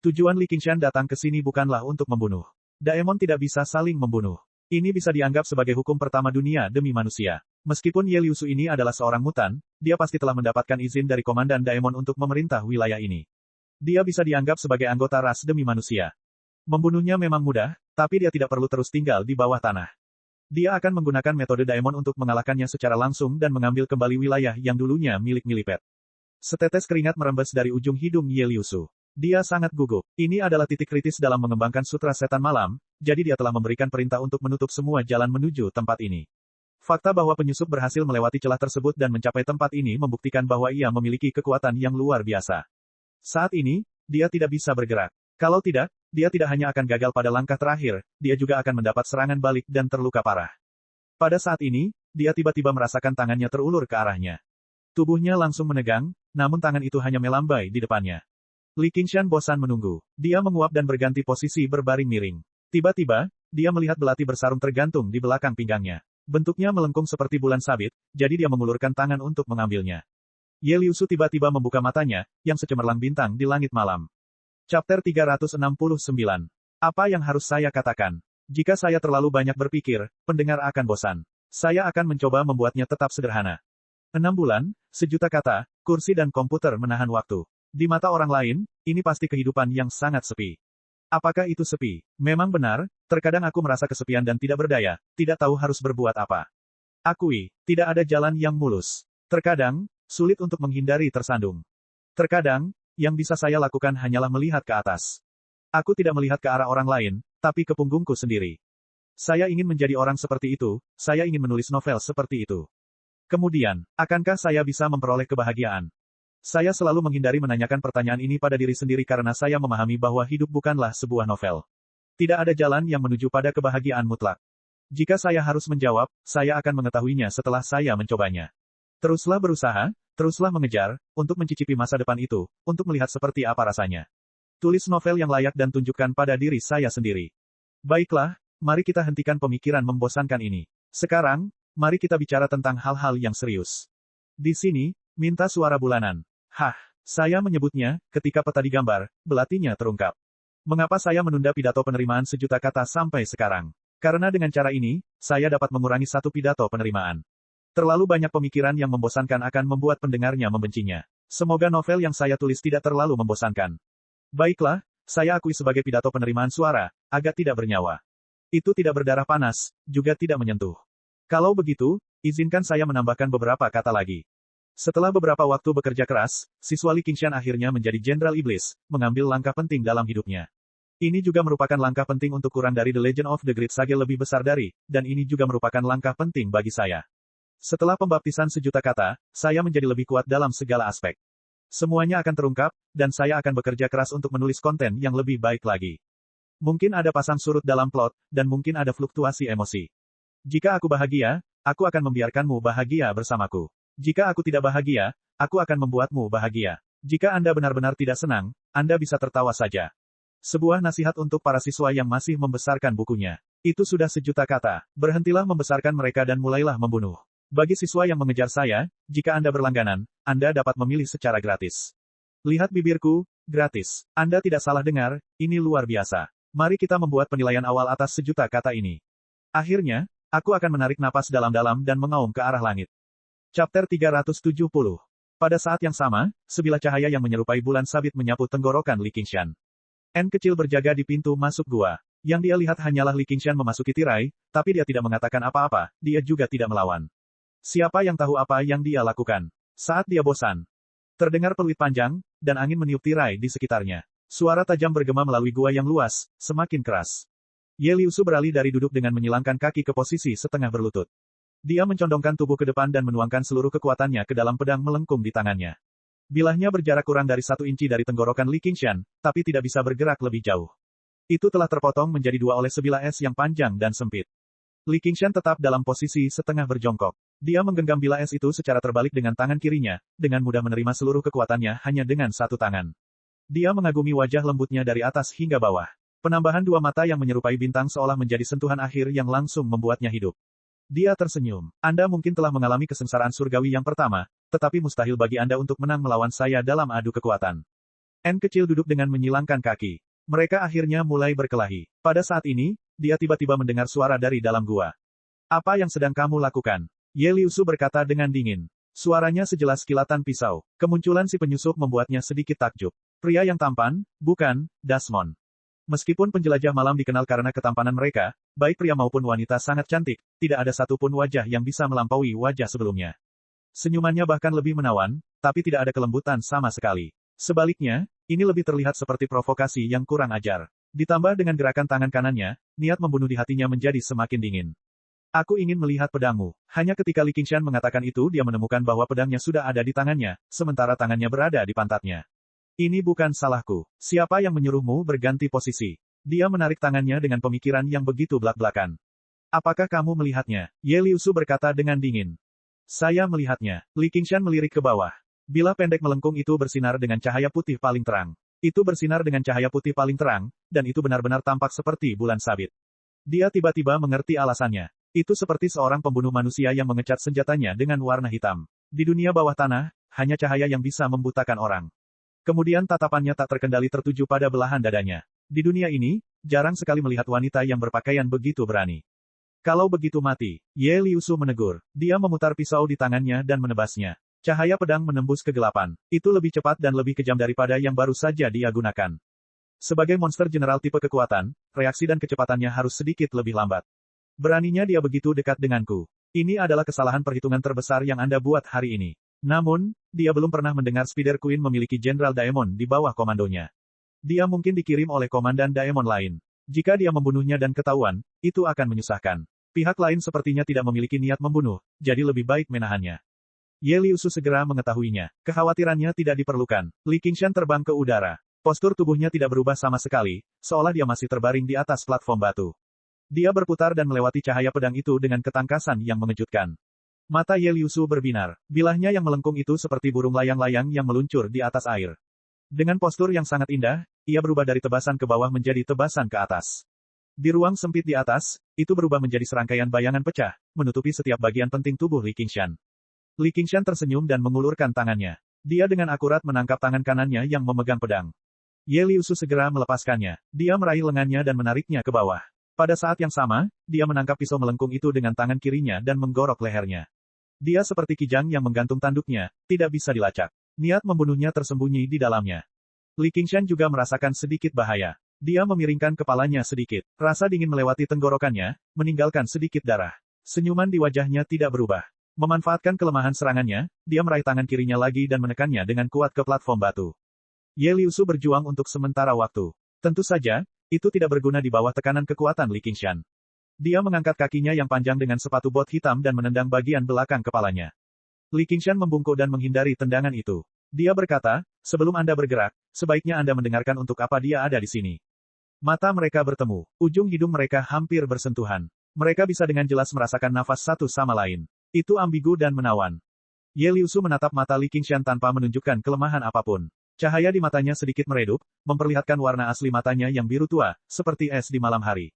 Tujuan Li Qingshan datang ke sini bukanlah untuk membunuh. Daemon tidak bisa saling membunuh. Ini bisa dianggap sebagai hukum pertama dunia demi manusia. Meskipun Ye Liusu ini adalah seorang mutan, dia pasti telah mendapatkan izin dari Komandan Daemon untuk memerintah wilayah ini. Dia bisa dianggap sebagai anggota ras demi manusia. Membunuhnya memang mudah, tapi dia tidak perlu terus tinggal di bawah tanah. Dia akan menggunakan metode Daemon untuk mengalahkannya secara langsung dan mengambil kembali wilayah yang dulunya milik Milipet. Setetes keringat merembes dari ujung hidung Ye Liusu. Dia sangat gugup. Ini adalah titik kritis dalam mengembangkan sutra setan malam, jadi dia telah memberikan perintah untuk menutup semua jalan menuju tempat ini. Fakta bahwa penyusup berhasil melewati celah tersebut dan mencapai tempat ini membuktikan bahwa ia memiliki kekuatan yang luar biasa. Saat ini, dia tidak bisa bergerak. Kalau tidak, dia tidak hanya akan gagal pada langkah terakhir, dia juga akan mendapat serangan balik dan terluka parah. Pada saat ini, dia tiba-tiba merasakan tangannya terulur ke arahnya. Tubuhnya langsung menegang, namun tangan itu hanya melambai di depannya. Li Qingshan bosan menunggu. Dia menguap dan berganti posisi berbaring miring. Tiba-tiba, dia melihat belati bersarung tergantung di belakang pinggangnya. Bentuknya melengkung seperti bulan sabit, jadi dia mengulurkan tangan untuk mengambilnya. Ye Liusu tiba-tiba membuka matanya, yang secemerlang bintang di langit malam. Chapter 369. Apa yang harus saya katakan? Jika saya terlalu banyak berpikir, pendengar akan bosan. Saya akan mencoba membuatnya tetap sederhana. 6 bulan, sejuta kata, kursi dan komputer menahan waktu. Di mata orang lain, ini pasti kehidupan yang sangat sepi. Apakah itu sepi? Memang benar, terkadang aku merasa kesepian dan tidak berdaya, tidak tahu harus berbuat apa. Akui, tidak ada jalan yang mulus. Terkadang, sulit untuk menghindari tersandung. Terkadang, yang bisa saya lakukan hanyalah melihat ke atas. Aku tidak melihat ke arah orang lain, tapi ke punggungku sendiri. Saya ingin menjadi orang seperti itu, saya ingin menulis novel seperti itu. Kemudian, akankah saya bisa memperoleh kebahagiaan? Saya selalu menghindari menanyakan pertanyaan ini pada diri sendiri karena saya memahami bahwa hidup bukanlah sebuah novel. Tidak ada jalan yang menuju pada kebahagiaan mutlak. Jika saya harus menjawab, saya akan mengetahuinya setelah saya mencobanya. Teruslah berusaha, teruslah mengejar, untuk mencicipi masa depan itu, untuk melihat seperti apa rasanya. Tulis novel yang layak dan tunjukkan pada diri saya sendiri. Baiklah, mari kita hentikan pemikiran membosankan ini. Sekarang, mari kita bicara tentang hal-hal yang serius. Di sini, minta suara bulanan. Hah, saya menyebutnya, ketika peta digambar, belatinya terungkap. Mengapa saya menunda pidato penerimaan sejuta kata sampai sekarang? Karena dengan cara ini, saya dapat mengurangi satu pidato penerimaan. Terlalu banyak pemikiran yang membosankan akan membuat pendengarnya membencinya. Semoga novel yang saya tulis tidak terlalu membosankan. Baiklah, saya akui sebagai pidato penerimaan suara, agak tidak bernyawa. Itu tidak berdarah panas, juga tidak menyentuh. Kalau begitu, izinkan saya menambahkan beberapa kata lagi. Setelah beberapa waktu bekerja keras, siswa Li Qingshan akhirnya menjadi Jenderal Iblis, mengambil langkah penting dalam hidupnya. Ini juga merupakan langkah penting untuk kurang dari The Legend of the Great Sage lebih besar dari, dan ini juga merupakan langkah penting bagi saya. Setelah pembaptisan sejuta kata, saya menjadi lebih kuat dalam segala aspek. Semuanya akan terungkap, dan saya akan bekerja keras untuk menulis konten yang lebih baik lagi. Mungkin ada pasang surut dalam plot, dan mungkin ada fluktuasi emosi. Jika aku bahagia, aku akan membiarkanmu bahagia bersamaku. Jika aku tidak bahagia, aku akan membuatmu bahagia. Jika Anda benar-benar tidak senang, Anda bisa tertawa saja. Sebuah nasihat untuk para siswa yang masih membesarkan bukunya. Itu sudah sejuta kata. Berhentilah membesarkan mereka dan mulailah membunuh. Bagi siswa yang mengejar saya, jika Anda berlangganan, Anda dapat memilih secara gratis. Lihat bibirku, gratis. Anda tidak salah dengar, ini luar biasa. Mari kita membuat penilaian awal atas sejuta kata ini. Akhirnya, aku akan menarik napas dalam-dalam dan mengaum ke arah langit. Chapter 370. Pada saat yang sama, sebilah cahaya yang menyerupai bulan sabit menyapu tenggorokan Li Qingshan. N kecil berjaga di pintu masuk gua. Yang dia lihat hanyalah Li Qingshan memasuki tirai, tapi dia tidak mengatakan apa-apa, dia juga tidak melawan. Siapa yang tahu apa yang dia lakukan? Saat dia bosan. Terdengar peluit panjang, dan angin meniup tirai di sekitarnya. Suara tajam bergema melalui gua yang luas, semakin keras. Ye Liusu beralih dari duduk dengan menyilangkan kaki ke posisi setengah berlutut. Dia mencondongkan tubuh ke depan dan menuangkan seluruh kekuatannya ke dalam pedang melengkung di tangannya. Bilahnya berjarak kurang dari 1 inci dari tenggorokan Li Qingshan, tapi tidak bisa bergerak lebih jauh. Itu telah terpotong menjadi 2 oleh sebilah es yang panjang dan sempit. Li Qingshan tetap dalam posisi setengah berjongkok. Dia menggenggam bilah es itu secara terbalik dengan tangan kirinya, dengan mudah menerima seluruh kekuatannya hanya dengan 1 tangan. Dia mengagumi wajah lembutnya dari atas hingga bawah. Penambahan 2 mata yang menyerupai bintang seolah menjadi sentuhan akhir yang langsung membuatnya hidup. Dia tersenyum. Anda mungkin telah mengalami kesengsaraan surgawi yang pertama, tetapi mustahil bagi Anda untuk menang melawan saya dalam adu kekuatan. N kecil duduk dengan menyilangkan kaki. Mereka akhirnya mulai berkelahi. Pada saat ini, dia tiba-tiba mendengar suara dari dalam gua. Apa yang sedang kamu lakukan? Ye Liusu berkata dengan dingin. Suaranya sejelas kilatan pisau. Kemunculan si penyusup membuatnya sedikit takjub. Pria yang tampan, bukan, Desmond. Meskipun penjelajah malam dikenal karena ketampanan mereka, baik pria maupun wanita sangat cantik, tidak ada satupun wajah yang bisa melampaui wajah sebelumnya. Senyumannya bahkan lebih menawan, tapi tidak ada kelembutan sama sekali. Sebaliknya, ini lebih terlihat seperti provokasi yang kurang ajar. Ditambah dengan gerakan tangan kanannya, niat membunuh di hatinya menjadi semakin dingin. Aku ingin melihat pedangmu. Hanya ketika Li Qingshan mengatakan itu dia menemukan bahwa pedangnya sudah ada di tangannya, sementara tangannya berada di pantatnya. Ini bukan salahku. Siapa yang menyuruhmu berganti posisi? Dia menarik tangannya dengan pemikiran yang begitu belak-belakan. Apakah kamu melihatnya? Ye Liusu berkata dengan dingin. Saya melihatnya. Li Qingshan melirik ke bawah. Bilah pendek melengkung itu bersinar dengan cahaya putih paling terang. Itu bersinar dengan cahaya putih paling terang, dan itu benar-benar tampak seperti bulan sabit. Dia tiba-tiba mengerti alasannya. Itu seperti seorang pembunuh manusia yang mengecat senjatanya dengan warna hitam. Di dunia bawah tanah, hanya cahaya yang bisa membutakan orang. Kemudian tatapannya tak terkendali tertuju pada belahan dadanya. Di dunia ini, jarang sekali melihat wanita yang berpakaian begitu berani. Kalau begitu mati, Ye Liusu menegur. Dia memutar pisau di tangannya dan menebasnya. Cahaya pedang menembus kegelapan. Itu lebih cepat dan lebih kejam daripada yang baru saja dia gunakan. Sebagai monster general tipe kekuatan, reaksi dan kecepatannya harus sedikit lebih lambat. Beraninya dia begitu dekat denganku. Ini adalah kesalahan perhitungan terbesar yang Anda buat hari ini. Namun, dia belum pernah mendengar Spider Queen memiliki Jenderal Daemon di bawah komandonya. Dia mungkin dikirim oleh komandan Daemon lain. Jika dia membunuhnya dan ketahuan, itu akan menyusahkan. Pihak lain sepertinya tidak memiliki niat membunuh, jadi lebih baik menahannya. Ye Liusu segera mengetahuinya. Kekhawatirannya tidak diperlukan. Li Qingshan terbang ke udara. Postur tubuhnya tidak berubah sama sekali, seolah dia masih terbaring di atas platform batu. Dia berputar dan melewati cahaya pedang itu dengan ketangkasan yang mengejutkan. Mata Ye Liusu berbinar. Bilahnya yang melengkung itu seperti burung layang-layang yang meluncur di atas air. Dengan postur yang sangat indah, ia berubah dari tebasan ke bawah menjadi tebasan ke atas. Di ruang sempit di atas, itu berubah menjadi serangkaian bayangan pecah, menutupi setiap bagian penting tubuh Li Qingshan. Li Qingshan tersenyum dan mengulurkan tangannya. Dia dengan akurat menangkap tangan kanannya yang memegang pedang. Ye Liusu segera melepaskannya. Dia meraih lengannya dan menariknya ke bawah. Pada saat yang sama, dia menangkap pisau melengkung itu dengan tangan kirinya dan menggorok lehernya. Dia seperti kijang yang menggantung tanduknya, tidak bisa dilacak. Niat membunuhnya tersembunyi di dalamnya. Li Qingshan juga merasakan sedikit bahaya. Dia memiringkan kepalanya sedikit. Rasa dingin melewati tenggorokannya, meninggalkan sedikit darah. Senyuman di wajahnya tidak berubah. Memanfaatkan kelemahan serangannya, dia meraih tangan kirinya lagi dan menekannya dengan kuat ke platform batu. Ye Liusu berjuang untuk sementara waktu. Tentu saja, itu tidak berguna di bawah tekanan kekuatan Li Qingshan. Dia mengangkat kakinya yang panjang dengan sepatu bot hitam dan menendang bagian belakang kepalanya. Li Qingshan membungkuk dan menghindari tendangan itu. Dia berkata, sebelum Anda bergerak, sebaiknya Anda mendengarkan untuk apa dia ada di sini. Mata mereka bertemu. Ujung hidung mereka hampir bersentuhan. Mereka bisa dengan jelas merasakan nafas satu sama lain. Itu ambigu dan menawan. Ye Liusu menatap mata Li Qingshan tanpa menunjukkan kelemahan apapun. Cahaya di matanya sedikit meredup, memperlihatkan warna asli matanya yang biru tua, seperti es di malam hari.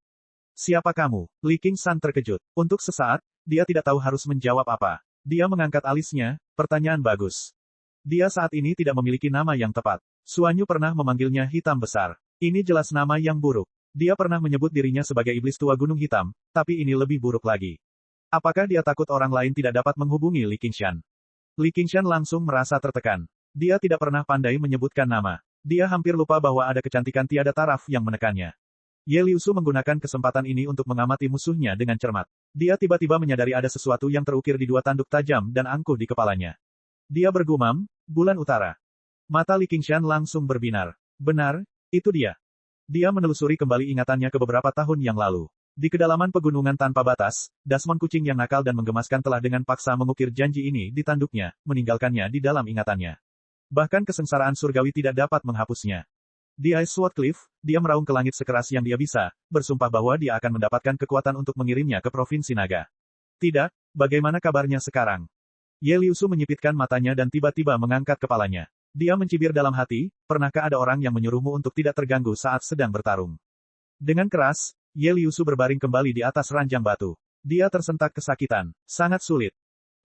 Siapa kamu? Li Qingshan terkejut. Untuk sesaat, dia tidak tahu harus menjawab apa. Dia mengangkat alisnya, pertanyaan bagus. Dia saat ini tidak memiliki nama yang tepat. Suanyu pernah memanggilnya hitam besar. Ini jelas nama yang buruk. Dia pernah menyebut dirinya sebagai iblis tua gunung hitam, tapi ini lebih buruk lagi. Apakah dia takut orang lain tidak dapat menghubungi Li Qingshan? Li Qingshan langsung merasa tertekan. Dia tidak pernah pandai menyebutkan nama. Dia hampir lupa bahwa ada kecantikan tiada taraf yang menekannya. Ye Liusu menggunakan kesempatan ini untuk mengamati musuhnya dengan cermat. Dia tiba-tiba menyadari ada sesuatu yang terukir di dua tanduk tajam dan angkuh di kepalanya. Dia bergumam, bulan utara. Mata Li Qingshan langsung berbinar. Benar, itu dia. Dia menelusuri kembali ingatannya ke beberapa tahun yang lalu. Di kedalaman pegunungan tanpa batas, Dasmon kucing yang nakal dan menggemaskan telah dengan paksa mengukir janji ini di tanduknya, meninggalkannya di dalam ingatannya. Bahkan kesengsaraan surgawi tidak dapat menghapusnya. Di Ice Sword Cliff, dia meraung ke langit sekeras yang dia bisa, bersumpah bahwa dia akan mendapatkan kekuatan untuk mengirimnya ke Provinsi Naga. Tidak, bagaimana kabarnya sekarang? Ye Liusu menyipitkan matanya dan tiba-tiba mengangkat kepalanya. Dia mencibir dalam hati, pernahkah ada orang yang menyuruhmu untuk tidak terganggu saat sedang bertarung? Dengan keras, Ye Liusu berbaring kembali di atas ranjang batu. Dia tersentak kesakitan. Sangat sulit.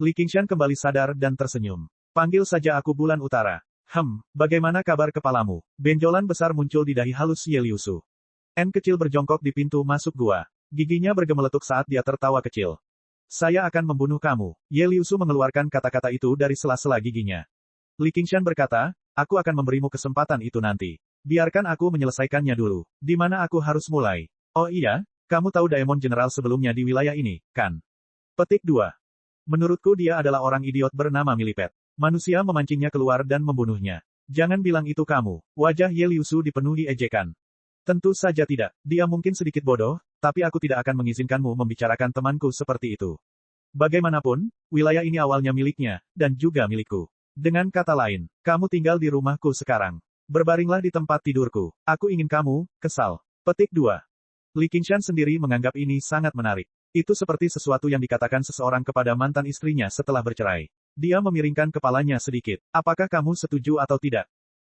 Li Qingshan kembali sadar dan tersenyum. Panggil saja aku bulan utara. Bagaimana kabar kepalamu? Benjolan besar muncul di dahi halus Ye Liusu. N kecil berjongkok di pintu masuk gua. Giginya bergemeletuk saat dia tertawa kecil. Saya akan membunuh kamu. Ye Liusu mengeluarkan kata-kata itu dari sela-sela giginya. Li Qingshan berkata, aku akan memberimu kesempatan itu nanti. Biarkan aku menyelesaikannya dulu. Di mana aku harus mulai? Oh iya, kamu tahu Daemon General sebelumnya di wilayah ini, kan? Petik 2. Menurutku dia adalah orang idiot bernama Millipede. Manusia memancingnya keluar dan membunuhnya. Jangan bilang itu kamu. Wajah Ye Liusu dipenuhi ejekan. Tentu saja tidak. Dia mungkin sedikit bodoh, tapi aku tidak akan mengizinkanmu membicarakan temanku seperti itu. Bagaimanapun, wilayah ini awalnya miliknya, dan juga milikku. Dengan kata lain, kamu tinggal di rumahku sekarang. Berbaringlah di tempat tidurku. Aku ingin kamu, kesal. Petik 2. Li Qingshan sendiri menganggap ini sangat menarik. Itu seperti sesuatu yang dikatakan seseorang kepada mantan istrinya setelah bercerai. Dia memiringkan kepalanya sedikit. Apakah kamu setuju atau tidak?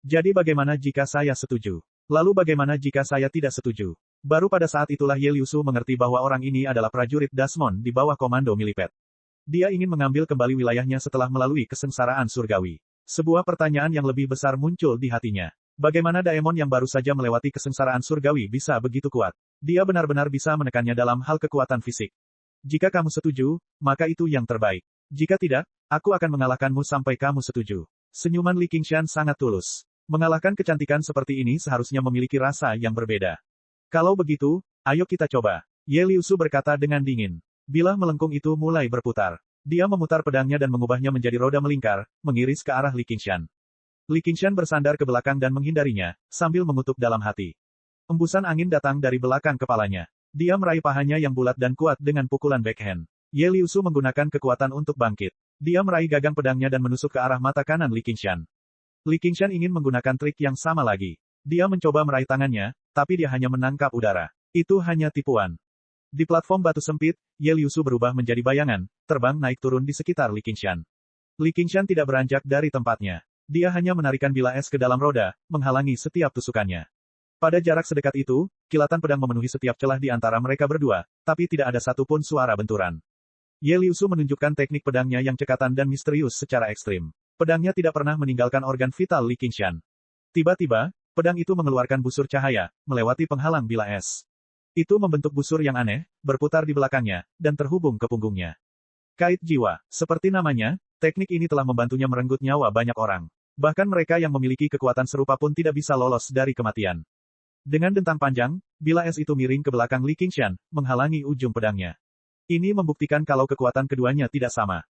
Jadi bagaimana jika saya setuju? Lalu bagaimana jika saya tidak setuju? Baru pada saat itulah Ye Liusu mengerti bahwa orang ini adalah prajurit Dasmon di bawah komando Milipet. Dia ingin mengambil kembali wilayahnya setelah melalui kesengsaraan surgawi. Sebuah pertanyaan yang lebih besar muncul di hatinya. Bagaimana Daemon yang baru saja melewati kesengsaraan surgawi bisa begitu kuat? Dia benar-benar bisa menekannya dalam hal kekuatan fisik. Jika kamu setuju, maka itu yang terbaik. Jika tidak, aku akan mengalahkanmu sampai kamu setuju. Senyuman Li Qingshan sangat tulus. Mengalahkan kecantikan seperti ini seharusnya memiliki rasa yang berbeda. Kalau begitu, ayo kita coba. Ye Liusu berkata dengan dingin. Bilah melengkung itu mulai berputar. Dia memutar pedangnya dan mengubahnya menjadi roda melingkar, mengiris ke arah Li Qingshan. Li Qingshan bersandar ke belakang dan menghindarinya, sambil mengutuk dalam hati. Embusan angin datang dari belakang kepalanya. Dia meraih pahanya yang bulat dan kuat dengan pukulan backhand. Ye Liusu menggunakan kekuatan untuk bangkit. Dia meraih gagang pedangnya dan menusuk ke arah mata kanan Li Qingshan. Li Qingshan ingin menggunakan trik yang sama lagi. Dia mencoba meraih tangannya, tapi dia hanya menangkap udara. Itu hanya tipuan. Di platform batu sempit, Ye Liusu berubah menjadi bayangan, terbang naik turun di sekitar Li Qingshan. Li Qingshan tidak beranjak dari tempatnya. Dia hanya menarikan bilah es ke dalam roda, menghalangi setiap tusukannya. Pada jarak sedekat itu, kilatan pedang memenuhi setiap celah di antara mereka berdua, tapi tidak ada satupun suara benturan. Ye Liusu menunjukkan teknik pedangnya yang cekatan dan misterius secara ekstrim. Pedangnya tidak pernah meninggalkan organ vital Li Qingshan. Tiba-tiba, pedang itu mengeluarkan busur cahaya, melewati penghalang bilah es. Itu membentuk busur yang aneh, berputar di belakangnya, dan terhubung ke punggungnya. Kait jiwa, seperti namanya, teknik ini telah membantunya merenggut nyawa banyak orang. Bahkan mereka yang memiliki kekuatan serupa pun tidak bisa lolos dari kematian. Dengan dentang panjang, bilah es itu miring ke belakang Li Qingshan, menghalangi ujung pedangnya. Ini membuktikan kalau kekuatan keduanya tidak sama.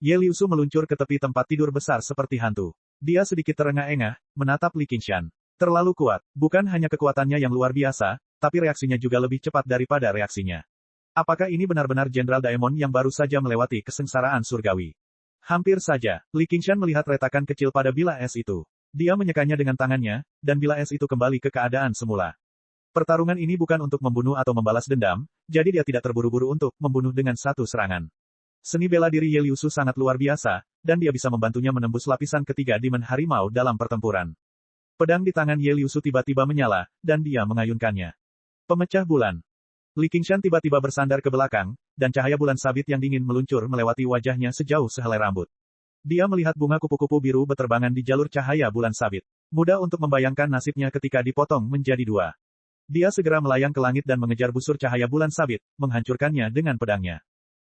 Ye Liusu meluncur ke tepi tempat tidur besar seperti hantu. Dia sedikit terengah-engah, menatap Li Qingshan. Terlalu kuat, bukan hanya kekuatannya yang luar biasa, tapi reaksinya juga lebih cepat daripada reaksinya. Apakah ini benar-benar Jenderal Daemon yang baru saja melewati kesengsaraan surgawi? Hampir saja, Li Qingshan melihat retakan kecil pada bilah es itu. Dia menyekanya dengan tangannya, dan bilah es itu kembali ke keadaan semula. Pertarungan ini bukan untuk membunuh atau membalas dendam, jadi dia tidak terburu-buru untuk membunuh dengan satu serangan. Seni bela diri Ye Liusu sangat luar biasa, dan dia bisa membantunya menembus lapisan ketiga Demon Harimau dalam pertempuran. Pedang di tangan Ye Liusu tiba-tiba menyala, dan dia mengayunkannya. Pemecah bulan. Li Qingshan tiba-tiba bersandar ke belakang, dan cahaya bulan sabit yang dingin meluncur melewati wajahnya sejauh sehelai rambut. Dia melihat bunga kupu-kupu biru beterbangan di jalur cahaya bulan sabit. Mudah untuk membayangkan nasibnya ketika dipotong menjadi dua. Dia segera melayang ke langit dan mengejar busur cahaya bulan sabit, menghancurkannya dengan pedangnya.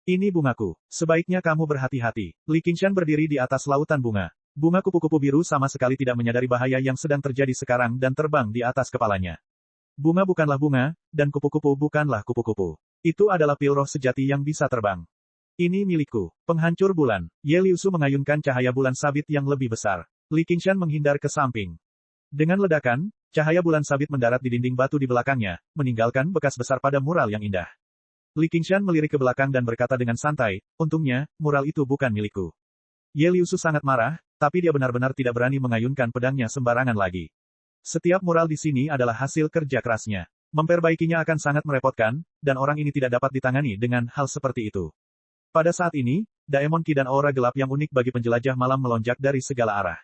Ini bungaku. Sebaiknya kamu berhati-hati. Li Qingshan berdiri di atas lautan bunga. Bunga kupu-kupu biru sama sekali tidak menyadari bahaya yang sedang terjadi sekarang dan terbang di atas kepalanya. Bunga bukanlah bunga, dan kupu-kupu bukanlah kupu-kupu. Itu adalah pil roh sejati yang bisa terbang. Ini milikku. Penghancur bulan. Ye Liusu mengayunkan cahaya bulan sabit yang lebih besar. Li Qingshan menghindar ke samping. Dengan ledakan, cahaya bulan sabit mendarat di dinding batu di belakangnya, meninggalkan bekas besar pada mural yang indah. Li Qingshan melirik ke belakang dan berkata dengan santai, untungnya, mural itu bukan milikku. Ye Liusu sangat marah, tapi dia benar-benar tidak berani mengayunkan pedangnya sembarangan lagi. Setiap mural di sini adalah hasil kerja kerasnya. Memperbaikinya akan sangat merepotkan, dan orang ini tidak dapat ditangani dengan hal seperti itu. Pada saat ini, Daemon Ki dan aura gelap yang unik bagi penjelajah malam melonjak dari segala arah.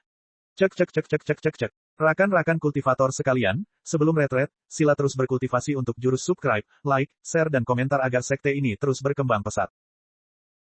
Cek cek cek cek cek cek cek. Rakan-rakan kultivator sekalian, sebelum retret, sila terus berkultivasi untuk jurus subscribe, like, share dan komentar agar sekte ini terus berkembang pesat.